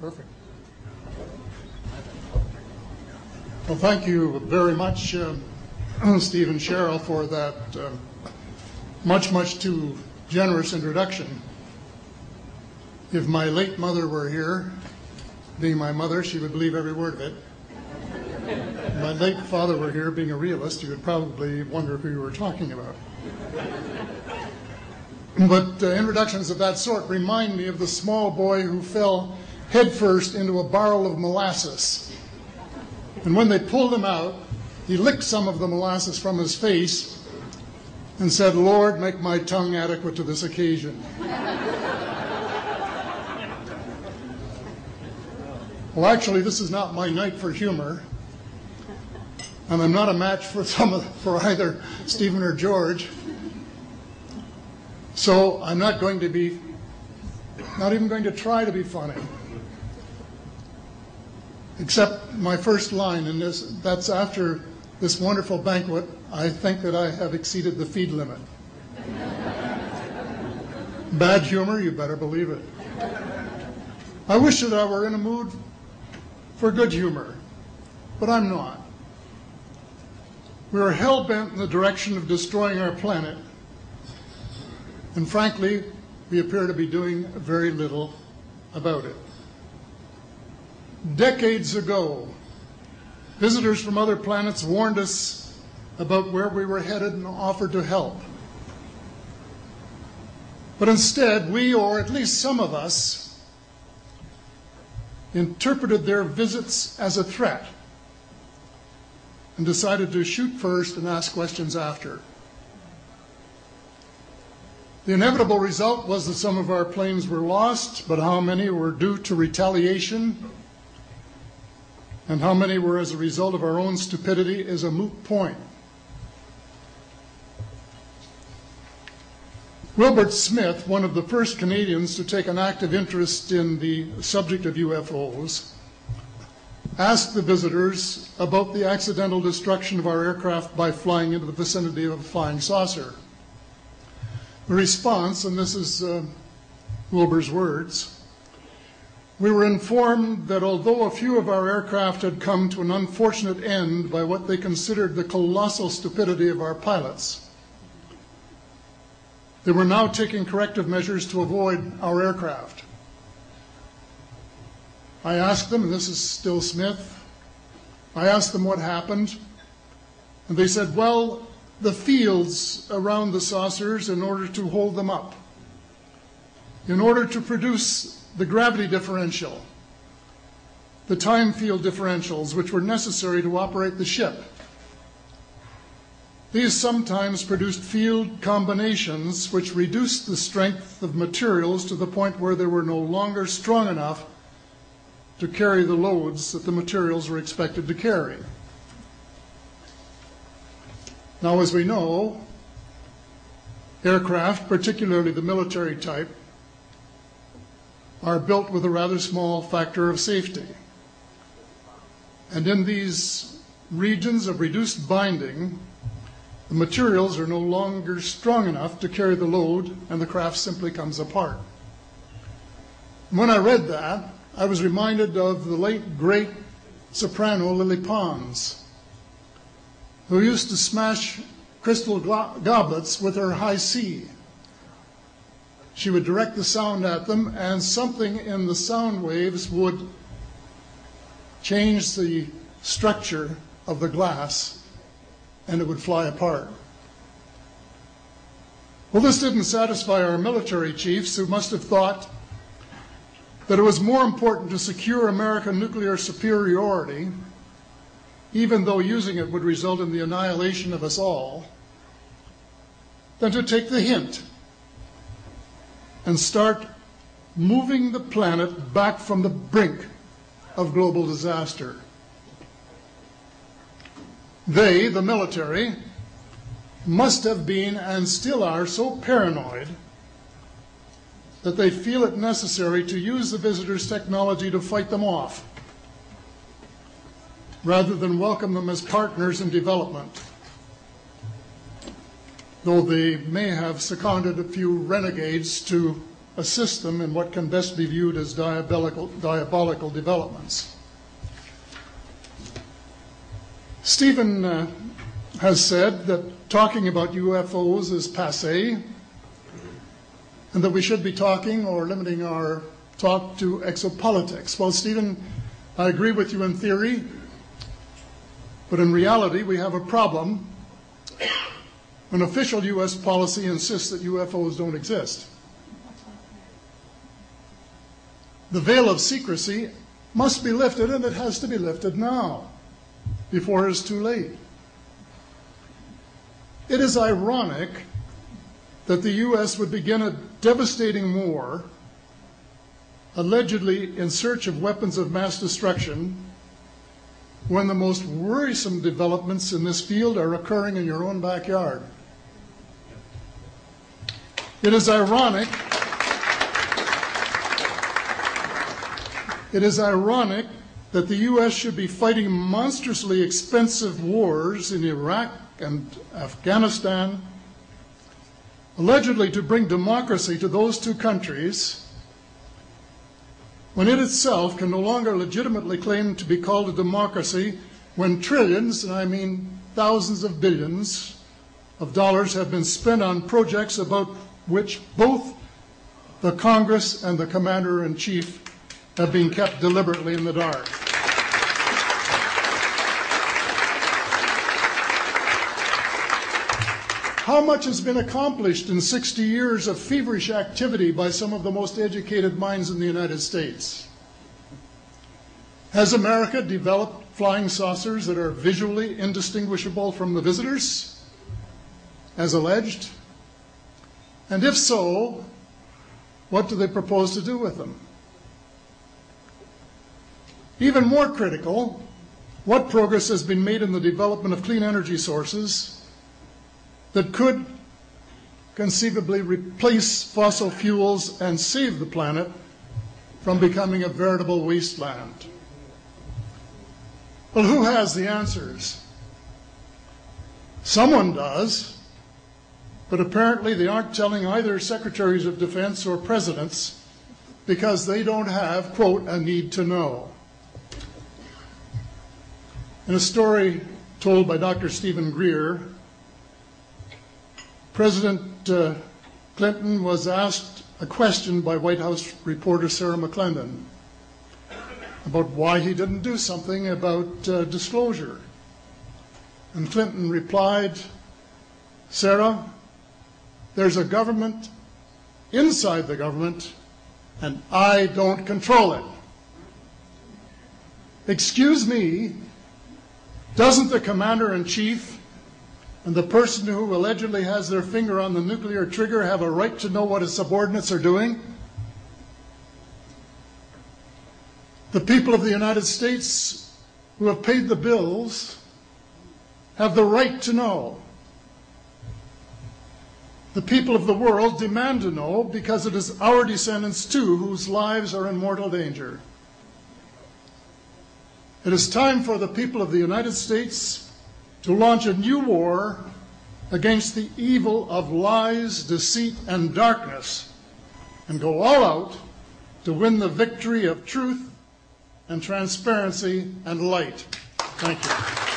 Perfect. Well, thank you very much, Steve and Cheryl, for that much too generous introduction. If my late mother were here, being my mother, she would believe every word of it. If my late father were here, being a realist, he would probably wonder who you were talking about. But introductions of that sort remind me of the small boy who fell headfirst into a barrel of molasses. And when they pulled him out, he licked some of the molasses from his face and said, "Lord, make my tongue adequate to this occasion." Well, actually, this is not my night for humor, and I'm not a match for either Stephen or George. So I'm not even going to try to be funny. Except my first line, and that's after this wonderful banquet, I think that I have exceeded the feed limit. Bad humor, you better believe it. I wish that I were in a mood for good humor, but I'm not. We are hell-bent in the direction of destroying our planet, and frankly, we appear to be doing very little about it. Decades ago, visitors from other planets warned us about where we were headed and offered to help. But instead, we, or at least some of us, interpreted their visits as a threat and decided to shoot first and ask questions after. The inevitable result was that some of our planes were lost, but how many were due to retaliation and how many were as a result of our own stupidity is a moot point. Wilbert Smith, one of the first Canadians to take an active interest in the subject of UFOs, asked the visitors about the accidental destruction of our aircraft by flying into the vicinity of a flying saucer. The response, and this is Wilbur's words, "We were informed that although a few of our aircraft had come to an unfortunate end by what they considered the colossal stupidity of our pilots, they were now taking corrective measures to avoid our aircraft." I asked them, and this is still Smith, I asked them what happened, and they said, well, the fields around the saucers, in order to hold them up, in order to produce the gravity differential, the time field differentials, which were necessary to operate the ship. These sometimes produced field combinations which reduced the strength of materials to the point where they were no longer strong enough to carry the loads that the materials were expected to carry. Now, as we know, aircraft, particularly the military type, are built with a rather small factor of safety. And in these regions of reduced binding, the materials are no longer strong enough to carry the load, and the craft simply comes apart. When I read that, I was reminded of the late, great soprano Lily Pons, who used to smash crystal goblets with her high C. She would direct the sound at them, and something in the sound waves would change the structure of the glass, and it would fly apart. Well, this didn't satisfy our military chiefs, who must have thought that it was more important to secure American nuclear superiority, even though using it would result in the annihilation of us all, than to take the hint and start moving the planet back from the brink of global disaster. They, the military, must have been and still are so paranoid that they feel it necessary to use the visitors' technology to fight them off, rather than welcome them as partners in development, though they may have seconded a few renegades to assist them in what can best be viewed as diabolical developments. Stephen has said that talking about UFOs is passé, and that we should be talking or limiting our talk to exopolitics. Well, Stephen, I agree with you in theory, but in reality we have a problem when official U.S. policy insists that UFOs don't exist. The veil of secrecy must be lifted, and it has to be lifted now, before it is too late. It is ironic that the U.S. would begin a devastating war, allegedly in search of weapons of mass destruction, when the most worrisome developments in this field are occurring in your own backyard. It is ironic that the U.S. should be fighting monstrously expensive wars in Iraq and Afghanistan, allegedly to bring democracy to those two countries, when it itself can no longer legitimately claim to be called a democracy, when trillions, and I mean thousands of billions of dollars, have been spent on projects about which both the Congress and the Commander-in-Chief have been kept deliberately in the dark. How much has been accomplished in 60 years of feverish activity by some of the most educated minds in the United States? Has America developed flying saucers that are visually indistinguishable from the visitors, as alleged? And if so, what do they propose to do with them? Even more critical, what progress has been made in the development of clean energy sources that could conceivably replace fossil fuels and save the planet from becoming a veritable wasteland? Well, who has the answers? Someone does, but apparently they aren't telling either secretaries of defense or presidents because they don't have, quote, a need to know. In a story told by Dr. Stephen Greer, President Clinton was asked a question by White House reporter Sarah McClendon about why he didn't do something about disclosure. And Clinton replied, "Sarah, there's a government inside the government, and I don't control it." Excuse me, doesn't the Commander-in-Chief and the person who allegedly has their finger on the nuclear trigger have a right to know what his subordinates are doing? The people of the United States who have paid the bills have the right to know. The people of the world demand to know because it is our descendants too whose lives are in mortal danger. It is time for the people of the United States to launch a new war against the evil of lies, deceit, and darkness, and go all out to win the victory of truth and transparency and light. Thank you.